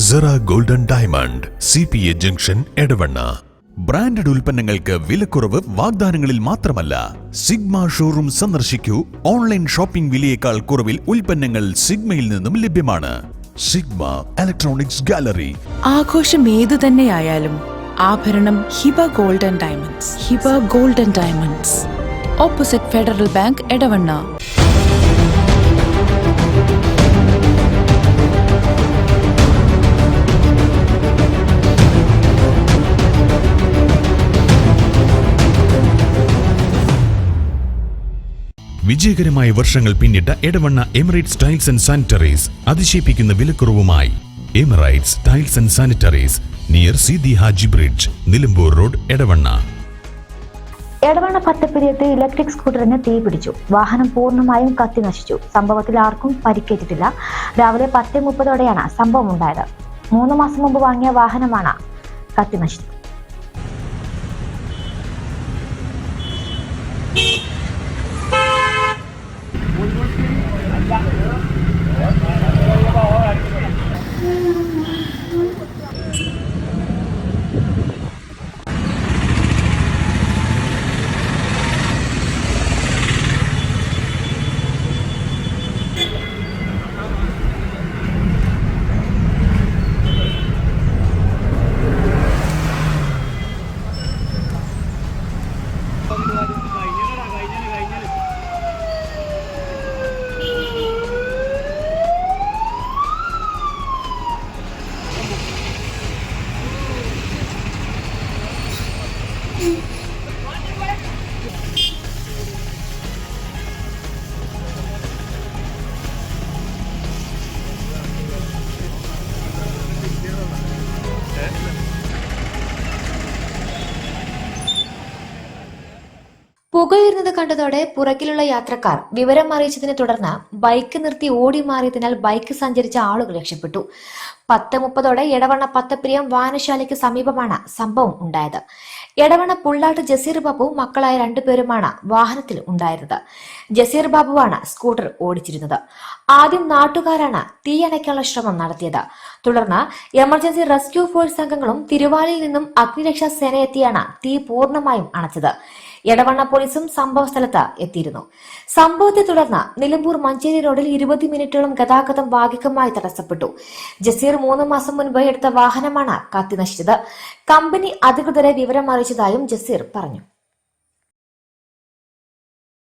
Cera golden diamond CPA junction Edavanna. Branded ഉൽപ്പന്നങ്ങൾക്ക് വിലക്കുറവ് വാഗ്ദാനങ്ങളിൽ മാത്രമല്ല, സിഗ്മ ഷോറൂം സന്ദർശിക്കൂ. ഓൺലൈൻ ഷോപ്പിംഗ് വിലയേക്കാൾ കുറവിൽ ഉൽപ്പന്നങ്ങൾ സിഗ്മയിൽ നിന്നും ലഭ്യമാണ്. Sigma electronics gallery. ആഘോഷം ഏതു തന്നെയായാലും ആഭരണം Hiba golden diamonds. Hiba golden diamonds, opposite Federal Bank, Edavanna. വിജയകരമായ വർഷങ്ങൾ പിന്നിട്ട Edavanna Emirates tiles and sanitaries അതിശയിപ്പിക്കുന്ന വിലക്കുറവുമായി. Emirates tiles and sanitaries, near Sidi Haji bridge, Nilambur road, Edavanna. Edavanna പത്തപ്പിരിയത്ത് ഇലക്ട്രിക് സ്കൂട്ടറിന് തീ പിടിച്ചു. വാഹനം പൂർണ്ണമായും കത്തി നശിച്ചു. സംഭവത്തിൽ ആർക്കും പരിക്കേറ്റിട്ടില്ല. രാവിലെ 10:30ഓടെയാണ് സംഭവം ഉണ്ടായത്. 3 മാസം മുമ്പ് വാങ്ങിയ വാഹനമാണ് കത്തി നശിച്ചത്. പുകയുയർന്നത് കണ്ടതോടെ പുറകിലുള്ള യാത്രക്കാർ വിവരം അറിയിച്ചതിനെ തുടർന്ന് ബൈക്ക് നിർത്തി ഓടി മാറിയതിനാൽ ബൈക്ക് സഞ്ചരിച്ച ആളുകൾ രക്ഷപ്പെട്ടു. 10:30ഓടെ എടവണ്ണ പത്തപ്പിരിയം വായനശാലയ്ക്ക് സമീപമാണ് സംഭവം ഉണ്ടായത്. എടവണ്ണ പുള്ളാട്ട് ജസീർ ബാബു മക്കളായ 2 പേരുമാണ് വാഹനത്തിൽ ഉണ്ടായിരുന്നത്. ജസീർ ബാബുവാണ് സ്കൂട്ടർ ഓടിച്ചിരുന്നത്. ആദ്യം നാട്ടുകാരാണ് തീ അണയ്ക്കാനുള്ള ശ്രമം നടത്തിയത്. തുടർന്ന് എമർജൻസി റെസ്ക്യൂ ഫോഴ്സ് അംഗങ്ങളും തിരുവാലിയിൽ നിന്നും അഗ്നിരക്ഷാ സേന എത്തിയാണ് തീ പൂർണ്ണമായും അണച്ചത്. എടവണ്ണ പോലീസും സംഭവ സ്ഥലത്ത് എത്തിയിരുന്നു. സംഭവത്തെ തുടർന്ന് നിലമ്പൂർ മഞ്ചേരി റോഡിൽ 20 മിനിറ്റോളം ഗതാഗതം ഭാഗികമായി തടസ്സപ്പെട്ടു. ജസീർ 3 മാസം മുൻപ് എടുത്ത വാഹനമാണ് കത്തി നശിച്ചത്. കമ്പനി അധികൃതരെ വിവരം അറിയിച്ചതായും ജസീർ പറഞ്ഞു.